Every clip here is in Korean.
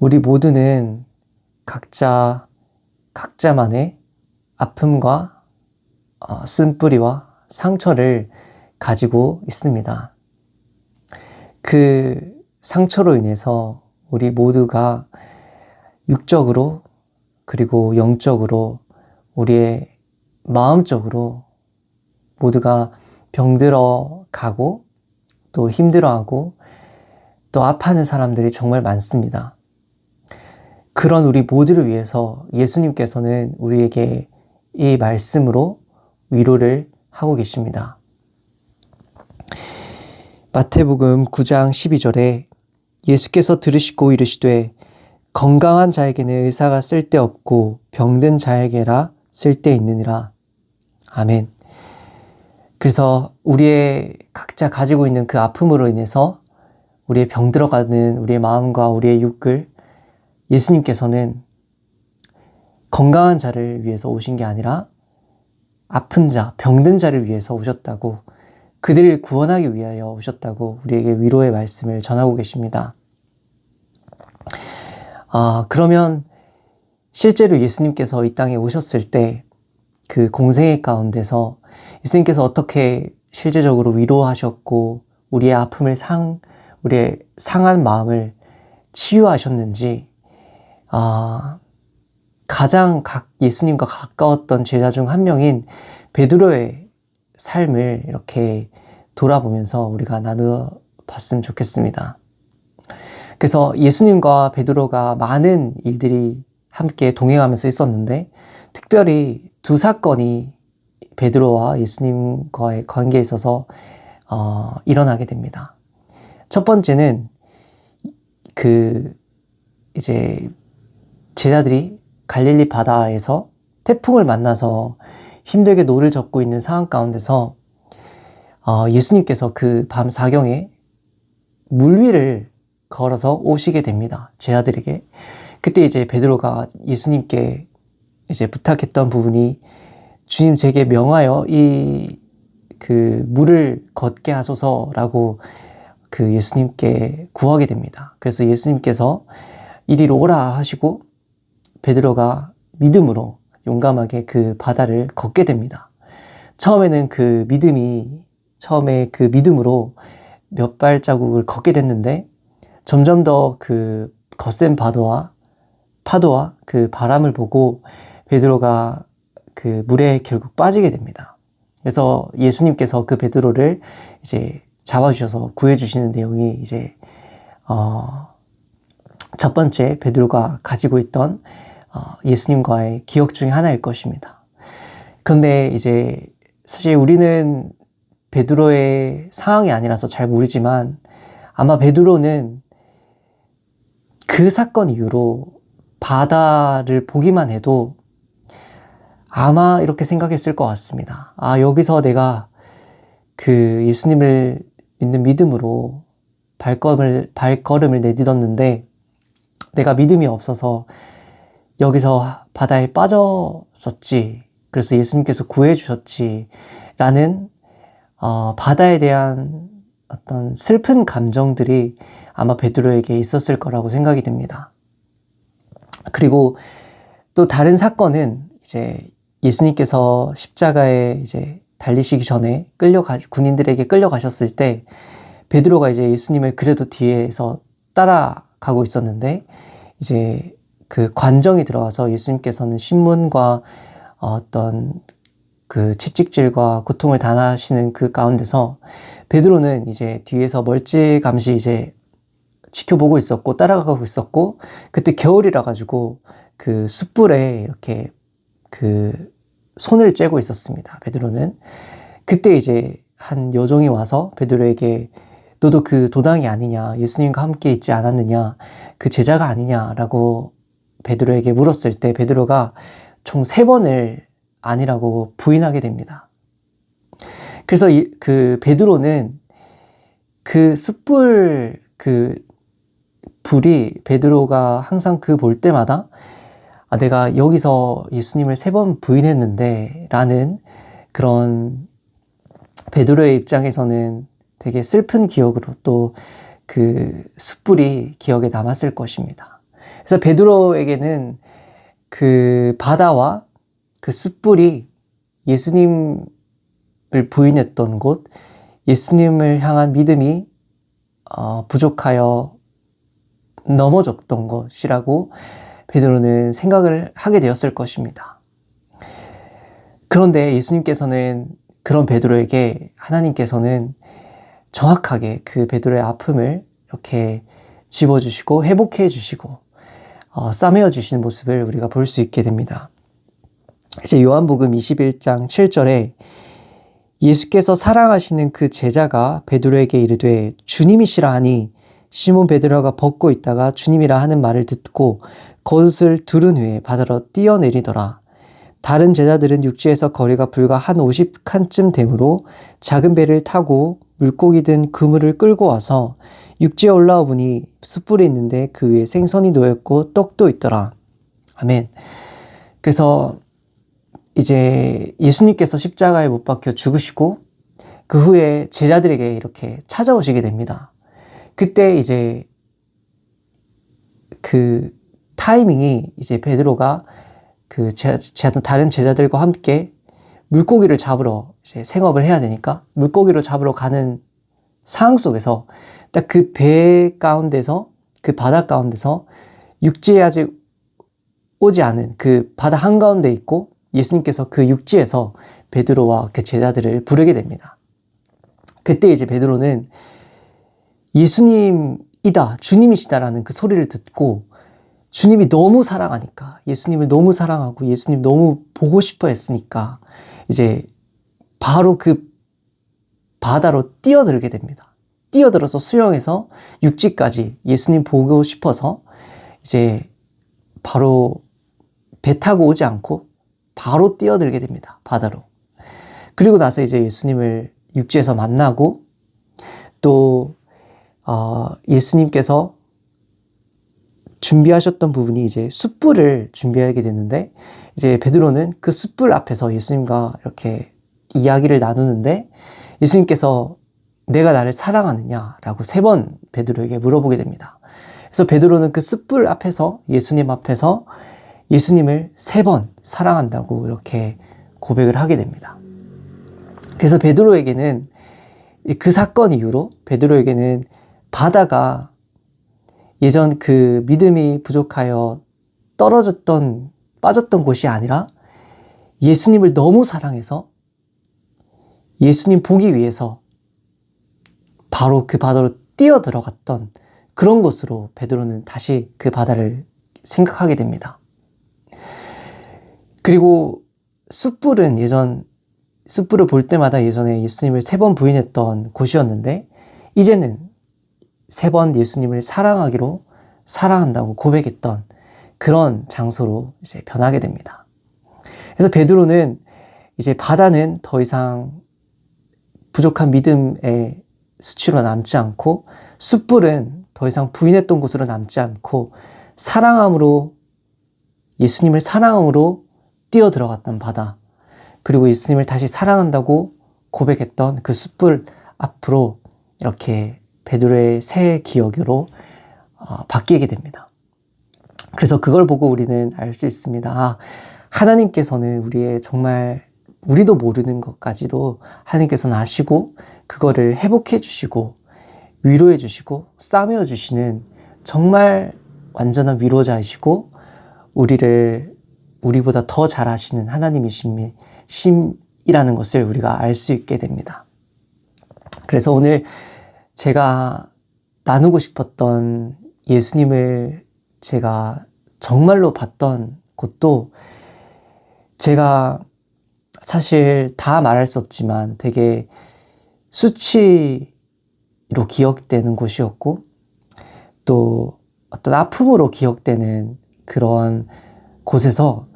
우리 모두는 각자만의 아픔과 쓴뿌리와 상처를 가지고 있습니다. 그 상처로 인해서 우리 모두가 육적으로 그리고 영적으로 우리의 마음적으로 모두가 병들어 가고 또 힘들어하고 또 아파하는 사람들이 정말 많습니다. 그런 우리 모두를 위해서 예수님께서는 우리에게 이 말씀으로 위로를 하고 계십니다. 마태복음 9장 12절에 예수께서 들으시고 이르시되 건강한 자에게는 의사가 쓸데없고 병든 자에게라 쓸데있느니라. 아멘. 그래서 우리의 각자 가지고 있는 그 아픔으로 인해서 우리의 병들어가는 우리의 마음과 우리의 육을 예수님께서는 건강한 자를 위해서 오신 게 아니라 아픈 자, 병든 자를 위해서 오셨다고, 그들을 구원하기 위하여 오셨다고 우리에게 위로의 말씀을 전하고 계십니다. 그러면 실제로 예수님께서 이 땅에 오셨을 때 그 공생애 가운데서 예수님께서 어떻게 실제적으로 위로하셨고 우리의 우리의 상한 마음을 치유하셨는지 가장 예수님과 가까웠던 제자 중 한 명인 베드로의 삶을 이렇게 돌아보면서 우리가 나누어 봤으면 좋겠습니다. 그래서 예수님과 베드로가 많은 일들이 함께 동행하면서 있었는데 특별히 두 사건이 베드로와 예수님과의 관계에 있어서 일어나게 됩니다. 첫 번째는 이제 제자들이 갈릴리 바다에서 태풍을 만나서 힘들게 노를 젓고 있는 상황 가운데서 예수님께서 그 밤 사경에 물 위를 걸어서 오시게 됩니다. 제자들에게. 그때 이제 베드로가 예수님께 이제 부탁했던 부분이 주님 제게 명하여 그 물을 걷게 하소서라고 그 예수님께 구하게 됩니다. 그래서 예수님께서 이리로 오라 하시고 베드로가 믿음으로 용감하게 그 바다를 걷게 됩니다. 처음에 그 믿음으로 몇 발자국을 걷게 됐는데 점점 더 그 거센 파도와 그 바람을 보고 베드로가 그 물에 결국 빠지게 됩니다. 그래서 예수님께서 그 베드로를 이제 잡아주셔서 구해주시는 내용이 이제 첫 번째 베드로가 가지고 있던 예수님과의 기억 중에 하나일 것입니다. 그런데 이제 사실 우리는 베드로의 상황이 아니라서 잘 모르지만 아마 베드로는 그 사건 이후로 바다를 보기만 해도 아마 이렇게 생각했을 것 같습니다. 여기서 내가 그 예수님을 믿는 믿음으로 발걸음을 내딛었는데 내가 믿음이 없어서 여기서 바다에 빠졌었지. 그래서 예수님께서 구해주셨지. 라는 바다에 대한 어떤 슬픈 감정들이 아마 베드로에게 있었을 거라고 생각이 됩니다. 그리고 또 다른 사건은 이제 예수님께서 십자가에 이제 달리시기 전에 군인들에게 끌려가셨을 때 베드로가 이제 예수님을 그래도 뒤에서 따라가고 있었는데 이제 그 관정이 들어와서 예수님께서는 신문과 어떤 그 채찍질과 고통을 당하시는 그 가운데서 베드로는 이제 뒤에서 멀찌감치 이제 지켜보고 있었고 따라가고 있었고 그때 겨울이라 가지고 그 숯불에 이렇게 그 손을 째고 있었습니다. 베드로는 그때 이제 한 여종이 와서 베드로에게 너도 그 도당이 아니냐, 예수님과 함께 있지 않았느냐, 그 제자가 아니냐라고 베드로에게 물었을 때 베드로가 총 3번을 아니라고 부인하게 됩니다. 그래서 그 베드로는 그 숯불 그 불이 베드로가 항상 그 볼 때마다 내가 여기서 예수님을 3번 부인했는데 라는 그런 베드로의 입장에서는 되게 슬픈 기억으로 또 그 숯불이 기억에 남았을 것입니다. 그래서 베드로에게는 그 바다와 그 숯불이 예수님을 부인했던 곳, 예수님을 향한 믿음이 부족하여 넘어졌던 것이라고 베드로는 생각을 하게 되었을 것입니다. 그런데 예수님께서는 그런 베드로에게 하나님께서는 정확하게 그 베드로의 아픔을 이렇게 집어주시고 회복해 주시고 싸매어 주시는 모습을 우리가 볼 수 있게 됩니다. 이제 요한복음 21장 7절에 예수께서 사랑하시는 그 제자가 베드로에게 이르되 주님이시라 하니 시몬 베드로가 벗고 있다가 주님이라 하는 말을 듣고 겉을 두른 후에 바다로 뛰어내리더라. 다른 제자들은 육지에서 거리가 불과 한 50칸쯤 되므로 작은 배를 타고 물고기 든 그물을 끌고 와서 육지에 올라와 보니 숯불이 있는데 그 위에 생선이 놓였고 떡도 있더라. 아멘. 그래서 이제 예수님께서 십자가에 못 박혀 죽으시고 그 후에 제자들에게 이렇게 찾아오시게 됩니다. 그때 이제 그 타이밍이 이제 베드로가 그 다른 제자들과 함께 물고기를 잡으러 이제 생업을 해야 되니까 물고기를 잡으러 가는 상황 속에서 딱 그 배 가운데서 그 바다 가운데서 육지에 아직 오지 않은 그 바다 한가운데 있고 예수님께서 그 육지에서 베드로와 그 제자들을 부르게 됩니다. 그때 이제 베드로는 예수님이다, 주님이시다라는 그 소리를 듣고 주님이 너무 사랑하니까 예수님을 너무 사랑하고 예수님 너무 보고 싶어 했으니까 이제 바로 그 바다로 뛰어들게 됩니다. 뛰어들어서 수영해서 육지까지 예수님 보고 싶어서 이제 바로 배 타고 오지 않고 바로 뛰어들게 됩니다. 바다로. 그리고 나서 이제 예수님을 육지에서 만나고 또 예수님께서 준비하셨던 부분이 이제 숯불을 준비하게 됐는데 이제 베드로는 그 숯불 앞에서 예수님과 이렇게 이야기를 나누는데 예수님께서 내가 나를 사랑하느냐라고 3번 베드로에게 물어보게 됩니다. 그래서 베드로는 그 숯불 앞에서 예수님 앞에서 예수님을 3번 사랑한다고 이렇게 고백을 하게 됩니다. 그래서 베드로에게는 그 사건 이후로 베드로에게는 바다가 예전 그 믿음이 부족하여 빠졌던 곳이 아니라 예수님을 너무 사랑해서 예수님 보기 위해서 바로 그 바다로 뛰어들어갔던 그런 곳으로 베드로는 다시 그 바다를 생각하게 됩니다. 그리고 숯불은 숯불을 볼 때마다 예전에 예수님을 3번 부인했던 곳이었는데 이제는 3번 예수님을 사랑한다고 고백했던 그런 장소로 이제 변하게 됩니다. 그래서 베드로는 이제 바다는 더 이상 부족한 믿음의 수치로 남지 않고 숯불은 더 이상 부인했던 곳으로 남지 않고 예수님을 사랑함으로 뛰어들어갔던 바다, 그리고 예수님을 다시 사랑한다고 고백했던 그 숯불 앞으로 이렇게 베드로의 새 기억으로 바뀌게 됩니다. 그래서 그걸 보고 우리는 알 수 있습니다. 하나님께서는 우리도 모르는 것까지도 하나님께서는 아시고 그거를 회복해 주시고 위로해 주시고 싸매어 주시는 정말 완전한 위로자이시고 우리보다 더 잘 아시는 하나님이심이라는 것을 우리가 알 수 있게 됩니다. 그래서 오늘 제가 나누고 싶었던 예수님을 제가 정말로 봤던 곳도 제가 사실 다 말할 수 없지만 되게 수치로 기억되는 곳이었고 또 어떤 아픔으로 기억되는 그런 곳에서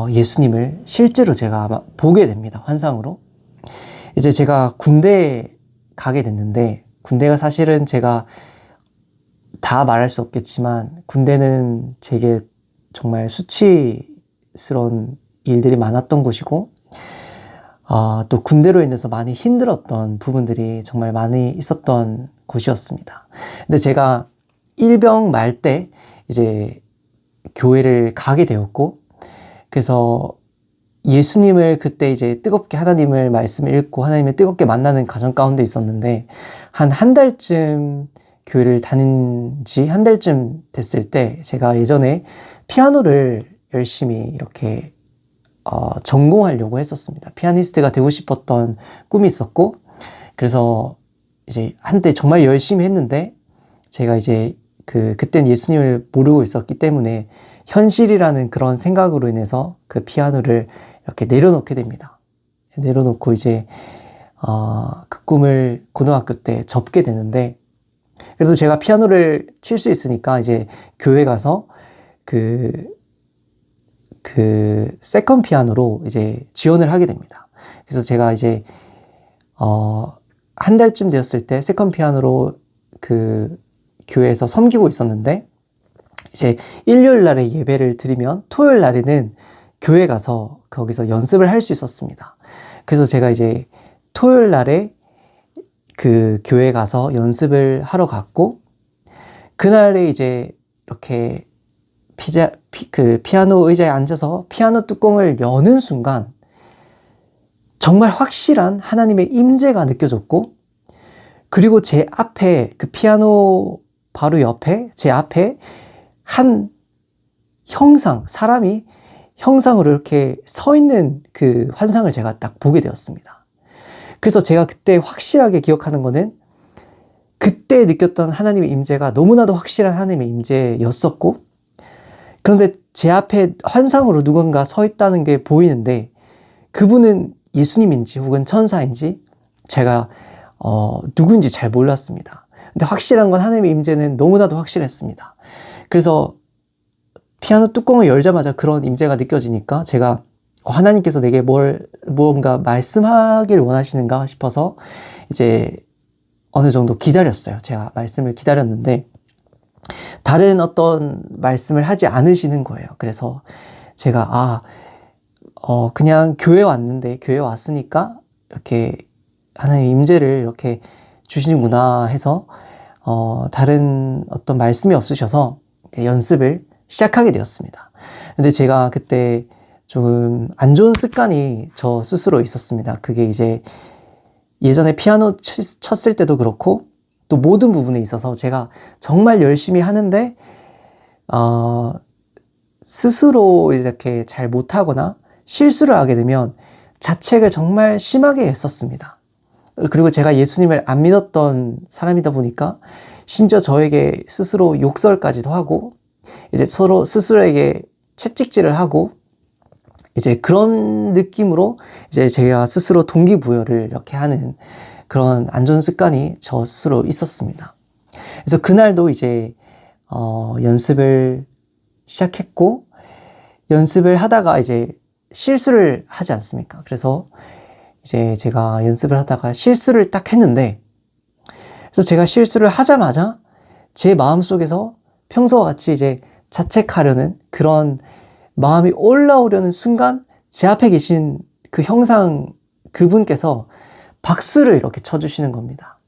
예수님을 실제로 제가 아마 보게 됩니다. 환상으로. 이제 제가 군대에 가게 됐는데 군대가 사실은 제가 다 말할 수 없겠지만 군대는 제게 정말 수치스러운 일들이 많았던 곳이고 또 군대로 인해서 많이 힘들었던 부분들이 정말 많이 있었던 곳이었습니다. 근데 제가 일병 말 때 이제 교회를 가게 되었고, 그래서 예수님을 그때 이제 뜨겁게 하나님을 말씀을 읽고 하나님을 뜨겁게 만나는 과정 가운데 있었는데, 한 달쯤 교회를 다닌 지 한 달쯤 됐을 때 제가 예전에 피아노를 열심히 이렇게 전공하려고 했었습니다. 피아니스트가 되고 싶었던 꿈이 있었고, 그래서 이제 한때 정말 열심히 했는데, 제가 이제 그땐 예수님을 모르고 있었기 때문에 현실이라는 그런 생각으로 인해서 그 피아노를 이렇게 내려놓게 됩니다. 내려놓고 이제 그 꿈을 고등학교 때 접게 되는데, 그래도 제가 피아노를 칠 수 있으니까 이제 교회 가서 그 세컨 피아노로 이제 지원을 하게 됩니다. 그래서 제가 이제 한 달쯤 되었을 때 세컨 피아노로 그 교회에서 섬기고 있었는데, 이제 일요일 날에 예배를 드리면 토요일 날에는 교회 가서 거기서 연습을 할 수 있었습니다. 그래서 제가 이제 토요일 날에 그 교회 가서 연습을 하러 갔고, 그날에 이제 이렇게 피아노 의자에 앉아서 피아노 뚜껑을 여는 순간 정말 확실한 하나님의 임재가 느껴졌고, 그리고 제 앞에 그 피아노 바로 옆에 제 앞에 한 사람이 형상으로 이렇게 서 있는 그 환상을 제가 딱 보게 되었습니다. 그래서 제가 그때 확실하게 기억하는 거는, 그때 느꼈던 하나님의 임재가 너무나도 확실한 하나님의 임재였었고, 그런데 제 앞에 환상으로 누군가 서 있다는 게 보이는데, 그분은 예수님인지 혹은 천사인지 제가 누군지 잘 몰랐습니다. 근데 확실한 건 하나님의 임재는 너무나도 확실했습니다. 그래서 피아노 뚜껑을 열자마자 그런 임재가 느껴지니까 제가 하나님께서 내게 무언가 말씀하기를 원하시는가 싶어서 이제 어느 정도 기다렸어요. 제가 말씀을 기다렸는데 다른 어떤 말씀을 하지 않으시는 거예요. 그래서 제가 그냥 교회 왔는데, 교회 왔으니까 이렇게 하나님 임재를 이렇게 주시는구나 해서 다른 어떤 말씀이 없으셔서 연습을 시작하게 되었습니다. 근데 제가 그때 조금 안 좋은 습관이 저 스스로 있었습니다. 그게 이제 예전에 피아노 쳤을 때도 그렇고 또 모든 부분에 있어서 제가 정말 열심히 하는데 스스로 이렇게 잘 못하거나 실수를 하게 되면 자책을 정말 심하게 했었습니다. 그리고 제가 예수님을 안 믿었던 사람이다 보니까 심지어 저에게 스스로 욕설까지도 하고, 이제 서로 스스로에게 채찍질을 하고, 이제 그런 느낌으로 이제 제가 스스로 동기부여를 이렇게 하는 그런 안 좋은 습관이 저 스스로 있었습니다. 그래서 그날도 이제 연습을 시작했고, 연습을 하다가 이제 실수를 하지 않습니까? 그래서 이제 제가 연습을 하다가 실수를 딱 했는데, 그래서 제가 실수를 하자마자 제 마음속에서 평소와 같이 이제 자책하려는 그런 마음이 올라오려는 순간 제 앞에 계신 그 형상 그분께서 박수를 이렇게 쳐주시는 겁니다.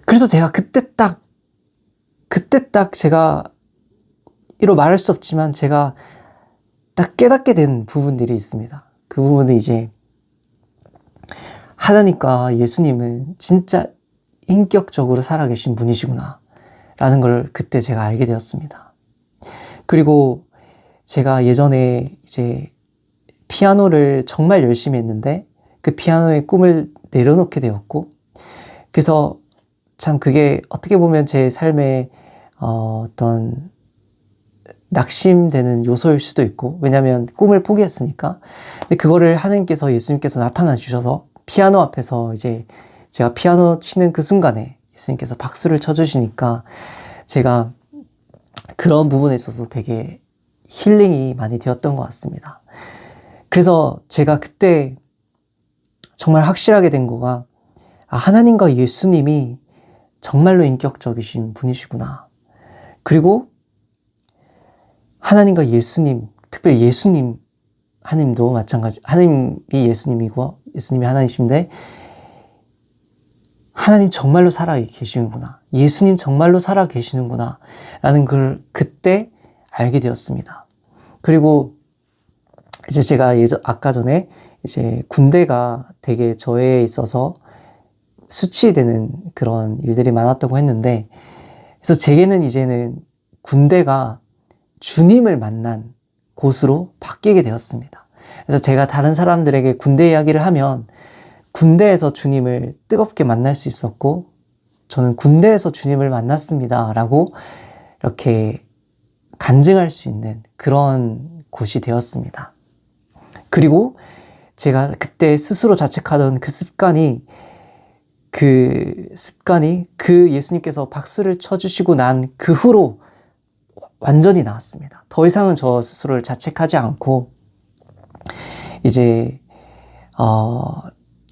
그래서 제가 그때 딱 제가 이로 말할 수 없지만 제가 딱 깨닫게 된 부분들이 있습니다. 그 부분은 이제 하나님과 예수님은 진짜 인격적으로 살아계신 분이시구나 라는 걸 그때 제가 알게 되었습니다. 그리고 제가 예전에 이제 피아노를 정말 열심히 했는데 그 피아노의 꿈을 내려놓게 되었고, 그래서 참 그게 어떻게 보면 제 삶의 어떤 낙심되는 요소일 수도 있고, 왜냐하면 꿈을 포기했으니까. 근데 그거를 하나님께서, 예수님께서 나타나 주셔서 피아노 앞에서 이제 제가 피아노 치는 그 순간에 예수님께서 박수를 쳐주시니까 제가 그런 부분에 있어서 되게 힐링이 많이 되었던 것 같습니다. 그래서 제가 그때 정말 확실하게 된 거가, 하나님과 예수님이 정말로 인격적이신 분이시구나. 그리고 하나님과 예수님, 특별히 예수님, 하나님도 마찬가지, 하나님이 예수님이고 예수님이 하나님이신데 하나님 정말로 살아 계시는구나. 예수님 정말로 살아 계시는구나. 라는 걸 그때 알게 되었습니다. 그리고 이제 제가 아까 전에 이제 군대가 되게 저에 있어서 수치되는 그런 일들이 많았다고 했는데, 그래서 제게는 이제는 군대가 주님을 만난 곳으로 바뀌게 되었습니다. 그래서 제가 다른 사람들에게 군대 이야기를 하면 군대에서 주님을 뜨겁게 만날 수 있었고, 저는 군대에서 주님을 만났습니다 라고 이렇게 간증할 수 있는 그런 곳이 되었습니다. 그리고 제가 그때 스스로 자책하던 그 습관이 그 예수님께서 박수를 쳐주시고 난 그 후로 완전히 나았습니다. 더 이상은 저 스스로를 자책하지 않고 이제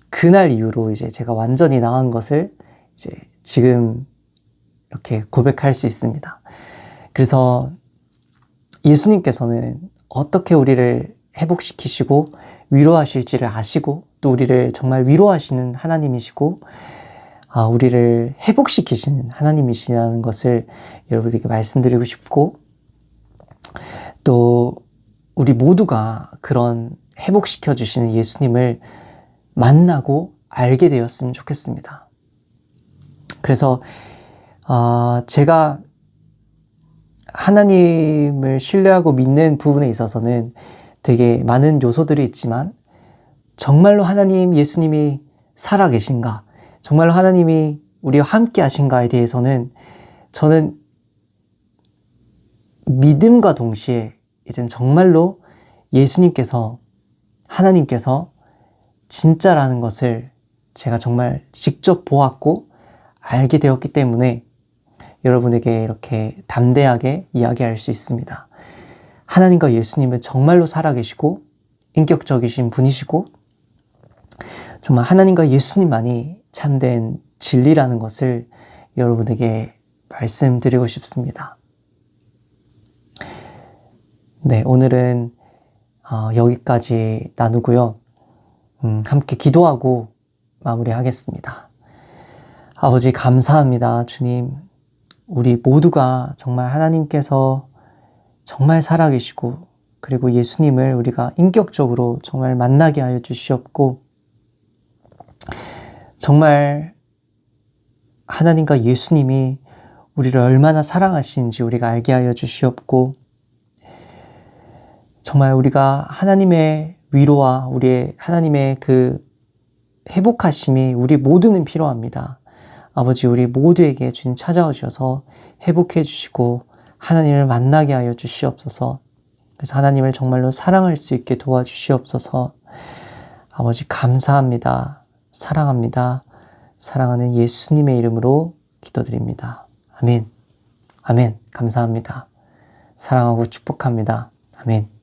그날 이후로 이제 제가 완전히 나은 것을 이제 지금 이렇게 고백할 수 있습니다. 그래서 예수님께서는 어떻게 우리를 회복시키시고 위로하실지를 아시고, 또 우리를 정말 위로하시는 하나님이시고 우리를 회복시키시는 하나님이시라는 것을 여러분에게 말씀드리고 싶고, 또 우리 모두가 그런 회복시켜 주시는 예수님을 만나고 알게 되었으면 좋겠습니다. 그래서 제가 하나님을 신뢰하고 믿는 부분에 있어서는 되게 많은 요소들이 있지만, 정말로 하나님, 예수님이 살아계신가, 정말로 하나님이 우리와 함께 하신가에 대해서는 저는 믿음과 동시에 이젠 정말로 예수님께서, 하나님께서 진짜라는 것을 제가 정말 직접 보았고 알게 되었기 때문에 여러분에게 이렇게 담대하게 이야기할 수 있습니다. 하나님과 예수님은 정말로 살아계시고 인격적이신 분이시고, 정말 하나님과 예수님만이 참된 진리라는 것을 여러분에게 말씀드리고 싶습니다. 네, 오늘은 여기까지 나누고요. 함께 기도하고 마무리하겠습니다. 아버지, 감사합니다. 주님, 우리 모두가 정말 하나님께서 정말 살아계시고, 그리고 예수님을 우리가 인격적으로 정말 만나게 하여 주시옵고, 정말 하나님과 예수님이 우리를 얼마나 사랑하시는지 우리가 알게 하여 주시옵고, 정말 우리가 하나님의 위로와 하나님의 그 회복하심이 우리 모두는 필요합니다. 아버지, 우리 모두에게 주님 찾아오셔서 회복해 주시고 하나님을 만나게 하여 주시옵소서. 그래서 하나님을 정말로 사랑할 수 있게 도와주시옵소서. 아버지, 감사합니다. 사랑합니다. 사랑하는 예수님의 이름으로 기도드립니다. 아멘. 아멘. 감사합니다. 사랑하고 축복합니다. 아멘.